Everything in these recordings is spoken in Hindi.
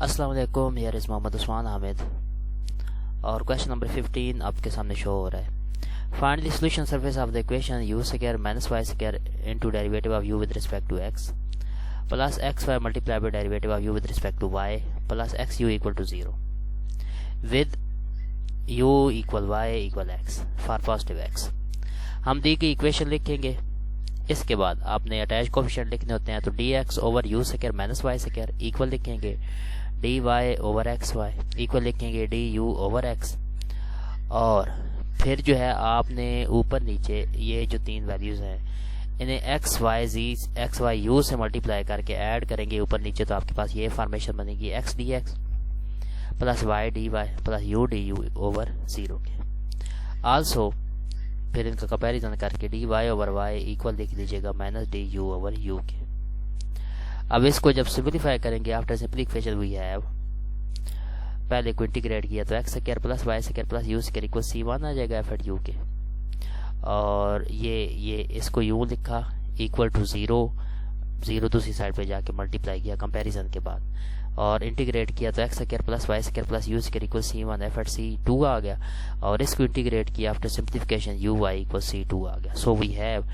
अस्सलाम वालेकुम, हियर इज़ मोहम्मद उस्मान हामिद और क्वेश्चन नंबर 15 आपके सामने शो हो रहा है। Find the solution surface of the equation u square minus y square into derivative of u with respect to x plus xy multiply by derivative of u with respect to y plus xu equal to 0 with u equal y equal x for positive x। हम दी गई इक्वेशन लिखेंगे, इसके बाद आपने अटैच कोफिशिएंट लिखने होते हैं, तो dx over u square minus y square equal लिखेंगे dy ओवर xy इक्वल लिखेंगे du ओवर x, और फिर जो है आपने ऊपर नीचे ये जो तीन वैल्यूज हैं इन्हें x y u से मल्टीप्लाई करके ऐड करेंगे ऊपर नीचे, तो आपके पास ये फॉर्मेशन बनेगी x dx plus y dy plus u du over 0 के। आल्सो फिर इनका कंपैरिजन करके dy ओवर y इक्वल लिख दीजिएगा माइनस du ओवर u के। अब इसको जब सिंपलीफाई करेंगे, आफ्टर सिंपलीफिकेशन वी हैव, पहले को इंटीग्रेट किया तो x square plus y square plus u square equal c1 आ जाएगा f एट u के, और ये इसको u लिखा इक्वल टू 0 दूसरी साइड पे जाके मल्टीप्लाई किया कंपैरिजन के बाद, और इंटीग्रेट किया तो x square plus y square plus u square equal c1 f at c2 आ गया, और इसको इंटीग्रेट किया after simplification u y equal c2 आ गया। So we have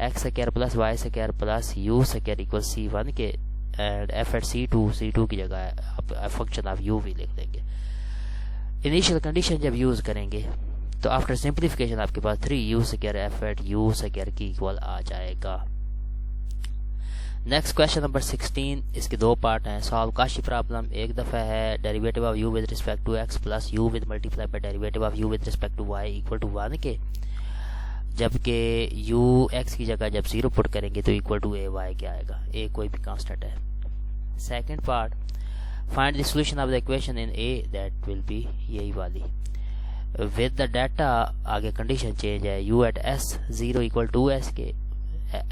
x square plus y square plus u square equal c1 के, एंड f एट c2 की जगह आप फंक्शन ऑफ u भी लिख देंगे। इनिशियल कंडीशन जब यूज करेंगे तो आफ्टर सिंप्लीफिकेशन आपके पास 3u square f at u square की इक्वल आ जाएगा। नेक्स्ट क्वेश्चन नंबर 16, इसके दो पार्ट हैं। Solve Cauchy problem. एक दफ़ा है derivative of u with respect to x plus u with multiply by derivative of u with respect to y equal to 1 के, जबकि u x की जगह जब 0 पुट करेंगे तो इक्वल टू a y क्या आएगा, a कोई भी कांस्टेंट है। Second part, find the solution of the equation in a that will be यही वाली विद द डाटा। आगे कंडीशन चेंज है, u at s 0 equal to s के,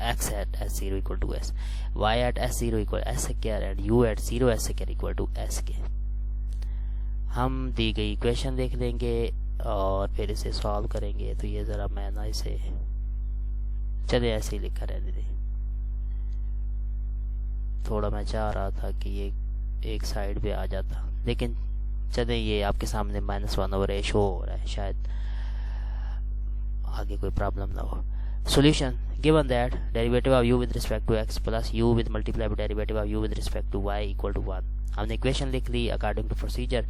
x at s0 equal to s, y at s0 equal s square and u at 0 s square equal to s के। हम दी गई इक्वेशन देख लेंगे और फिर इसे सॉल्व करेंगे। तो ये ज़रा मैं ना इसे चले ऐसे ही लिखा रहने दें, थोड़ा मैं चाह रहा था कि ये एक साइड पे आ जाता, लेकिन चले ये आपके सामने -1 ओवर a शो हो रहा है, शायद आगे कोई प्रॉब्लम ना हो। Solution, given that derivative of u with respect to x plus u with multiply by derivative of u with respect to y equal to 1, हमने इक्वेशन लिख ली according to procedure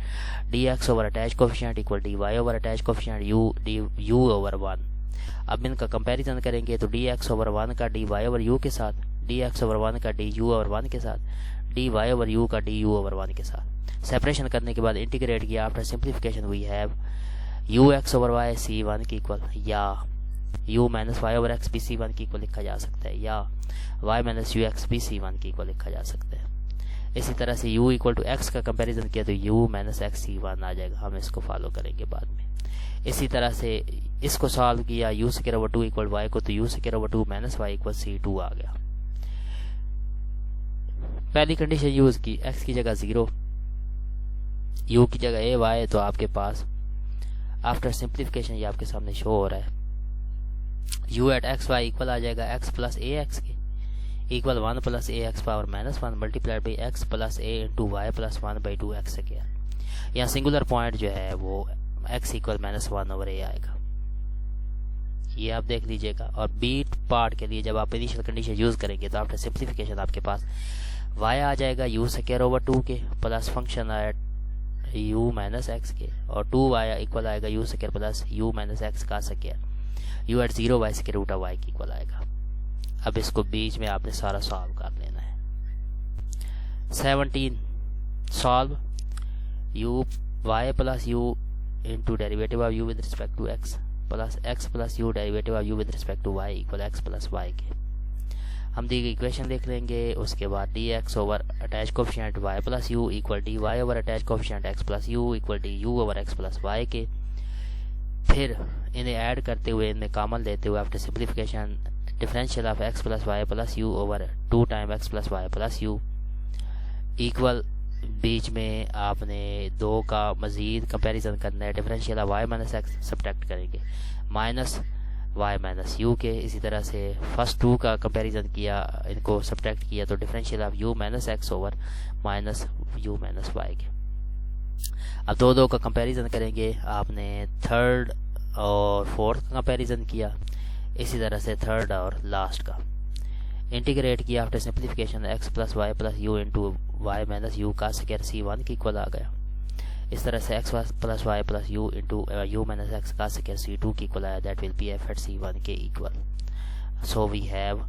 dx over attach coefficient equal dy over attach coefficient u over 1। अब इनका कंपैरिजन करेंगे तो dx ओवर 1 का dy ओवर u के साथ, dx ओवर 1 का du ओवर 1 के साथ, dy ओवर u का du ओवर 1 के साथ। सेपरेशन करने के बाद इंटीग्रेट किया, after simplification we have ux over y c1 की इक्वल, या u minus y over x भी c1 की इक्वल लिखा जा सकता है, या y माइनस यू एक्स भी c1 की इक्वल लिखा जा सकता है। इसी तरह से u इक्वल टू x का कंपैरिजन किया तो u माइनस एक्स c1 आ जाएगा, हम इसको फॉलो करेंगे बाद में। इसी तरह से इसको सॉल्व किया, u square over 2 equal y को, तो u square over 2 minus y equal c2 आ गया। पहली कंडीशन यूज की, x की जगह 0, u की जगह a y, तो आपके पास आफ्टर सिंप्लीफिकेशन ये आपके सामने शो हो रहा है, u at x y equal आ जाएगा x प्लस ए एक्स के equal 1 plus a x power -1 multiplied by x plus a into y plus 1 by 2 x square. यहाँ सिंगुलर पॉइंट जो है वो x इक्वल -1 ओवर a आएगा, ये आप देख लीजिएगा। और बीट पार्ट के लिए जब आप इनिशियल कंडीशन यूज करेंगे तो आफ्टर सिंप्लीफिकेशन आपके पास y आ जाएगा u स्क्वायर ओवर 2 के plus function at u minus x के, और 2y इक्वल आएगा u square plus u minus x का स्क्वायर, u एट 0 y स्क्वायर रूट y की इक्वल आएगा। अब इसको बीच में आपने सारा सॉल्व कर लेना है। 17, solve u y plus u into derivative of u with respect to x plus u derivative of u with respect to y equal x plus y के। हम दी गई इक्वेशन लिख लेंगे, उसके बाद dx over attach coefficient y plus u equal dy over attach coefficient x plus u equal du over x plus y के। फिर इन्हें ऐड करते हुए, इनमें कॉमन लेते हुए, after simplification differential of x plus y plus u over 2 time x plus y plus u equal, बीच में आपने 2 का मजीद कंपैरिजन करना है, differential of y minus x subtract करेंगे माइनस y माइनस u के। इसी तरह से फर्स्ट 2 का कंपैरिजन किया, इनको सब्ट्रैक्ट किया तो differential of u minus x over minus u minus y के। अब दो का कंपैरिजन करेंगे। आपने थर्ड और फोर्थ का कंपैरिजन किया, इसी तरह से थर्ड और लास्ट का इंटीग्रेट किया। After simplification x plus y plus u into y minus u का स्क्वायर c1 के इक्वल आ गया। इस तरह से x plus y plus u into u minus x का स्क्वायर c2 के इक्वल आया। That will be f at c1 के equal. So we have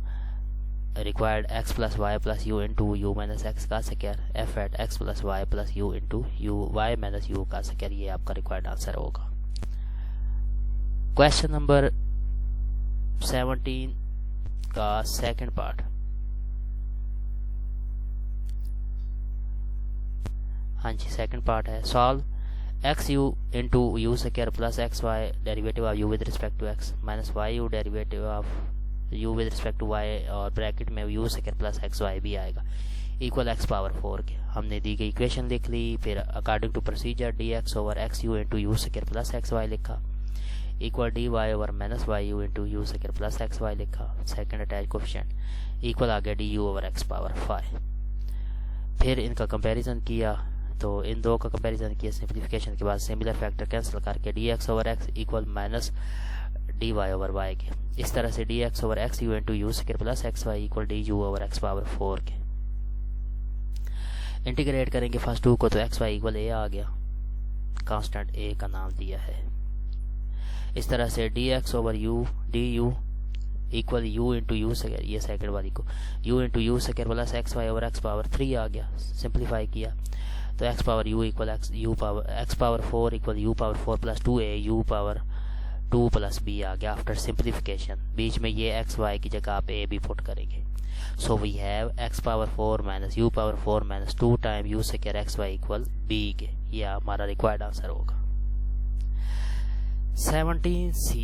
required x plus y plus u into u minus x का square f at x plus y plus u into u y minus u का स्क्वायर। ये आपका रिक्वायर्ड आंसर होगा। क्वेश्चन नंबर 17 का सेकंड पार्ट। हाँ जी, सेकंड पार्ट है। Solve x u into u square plus x y derivative of u with respect to x minus y u derivative of u with respect to y और ब्रैकेट में u square plus x y भी आएगा इक्वल x पावर 4 के। हमने दी गई इक्वेशन लिख ली, फिर according to procedure dx over x u into u square plus x y लिखा equal dy over minus y u into u square plus x y लिखा। सेकंड अटैच कोफिशिएंट इक्वल आ गया du ओवर x पावर 5। फिर इनका कंपैरिजन किया, तो इन दो का कंपैरिजन किया सिंप्लीफिकेशन के बाद सिमिलर फैक्टर कैंसिल करके dx over x equal minus dy over y के। इस तरह से dx over x u into u square plus x y equal du over x power 4 के। इंटीग्रेट करेंगे फर्स्ट टू को, तो एक्स वाई इक्वल a आ गया, कांस्टेंट a का नाम दिया है। इस तरह से dx over u du equal u into u square, ये सेकंड वाली को u into u square plus x y over x power 3 आ गया। सिंप्लीफाई किया तो x power u equal x power 4 equal u power 4 plus 2a u power 2 plus b आ गया। आफ्टर सिंप्लीफिकेशन बीच में ये x y की जगह आप a भी पुट करेंगे। So we have x power 4 minus u power 4 minus 2 time u square x y equal b के। यह हमारा रिक्वायर्ड आंसर होगा। 17c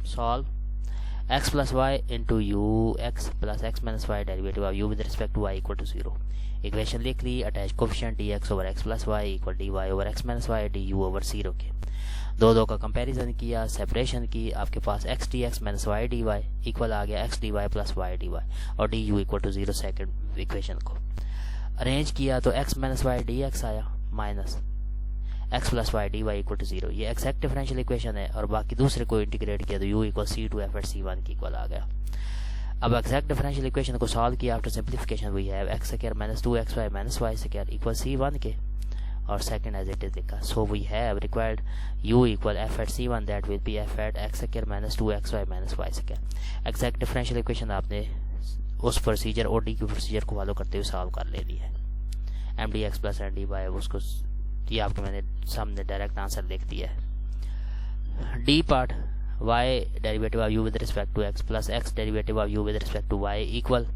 solve x plus y into u x plus x minus y derivative of u with respect to y equal to 0। Equation लिख ली, attach coefficient dx over x plus y equal dy over x minus y du over 0 के। दो का कंपैरिजन किया, सेपरेशन की, आपके पास x dx minus y dy equal आ गया x dy plus y dy और du equal to 0 second equation को अरेंज किया तो x माइनस वाई dx आया minus x plus y dy equal to 0। ये एक्जैक्ट डिफरेंशियल इक्वेशन है और बाकी दूसरे को इंटीग्रेट किया तो u equal c2f at c1 की इक्वल आ गया। अब एक्जैक्ट डिफरेंशियल इक्वेशन को सॉल्व किया after simplification we have x square minus 2xy minus y square equal c1 के और सेकंड एज इट इज लिखा। So we have required u equal f at c1 that will be f at x square minus 2xy minus y square. Exact differential equation आपने उस प्रोसीजर और डी की प्रोसीजर को फॉलो करते हुए सॉल्व कर लेनी है। mdx प्लस ndy उसको ये आपको मैंने सामने डायरेक्ट आंसर लिख दिया है। D part y derivative of u with respect to x plus x derivative of u with respect to y equal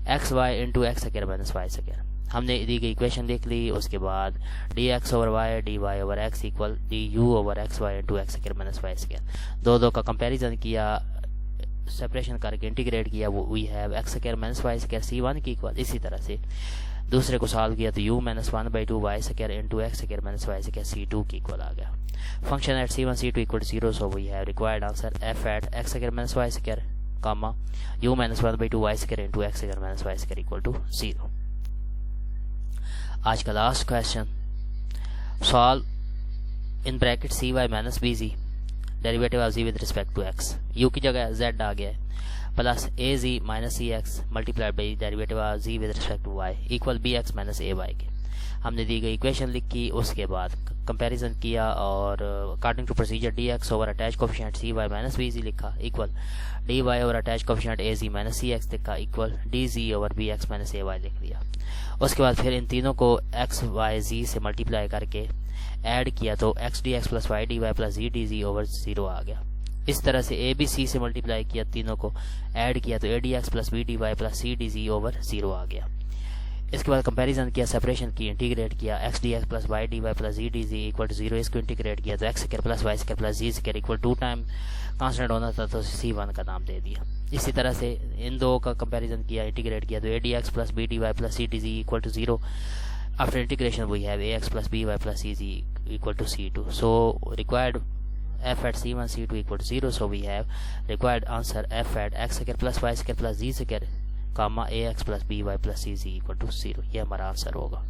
x y into x square minus y square. हमने दी गई इक्वेशन लिख ली, उसके बाद dx over y dy over x equal du over x y into x square minus y square. दो का कंपैरिजन किया, सेपरेशन करके इंटीग्रेट किया, वो we have x square minus y square c1 की इक्वल। इसी तरह से दूसरे को सॉल्व किया तो u minus 1/2 y square into x square minus y square c2 की इक्वल आ गया। Function at c1 c2 equal 0। So we have required answer f at x square minus y square comma u minus 1/2 y square into x square minus y square equal to 0। आज का last question solve in bracket cy minus bz derivative of z with respect to x। u की जगह z आ गया है plus az minus cx multiplied by derivative of z with respect to y equal bx minus ay के। हमने दी गई इक्वेशन लिखी, उसके बाद कंपैरिजन किया और according to procedure dx over attach coefficient cy minus bz लिखा equal dy over attach coefficient az minus cx लिखा equal dz over bx minus ay लिख लिया। उसके बाद फिर इन तीनों को x y z से मल्टीप्लाई करके ऐड किया तो x dx plus y dy plus z dz over 0 आ गया। इस तरह से a b c से मल्टीप्लाई किया, तीनों को ऐड किया तो a dx plus b dy plus c dz over 0 आ गया। इसके बाद कंपैरिजन किया, सेपरेशन की, इंटीग्रेट किया, x dx plus y dy plus z dz equal to 0। इसको इंटीग्रेट किया तो x square plus y square plus z square equal 2 time constant होना था तो c1 का नाम दे दिया। इसी तरह से इन दो का कंपैरिजन किया, इंटीग्रेट किया तो a dx plus b dy plus c dz equal to 0। After integration we have ax plus by plus cz equal to c2। So required f at c1 c2 equal to 0. So we have required answer f at x square plus y square plus z square comma ax plus by plus cz equal to 0। ये हमारा आंसर होगा।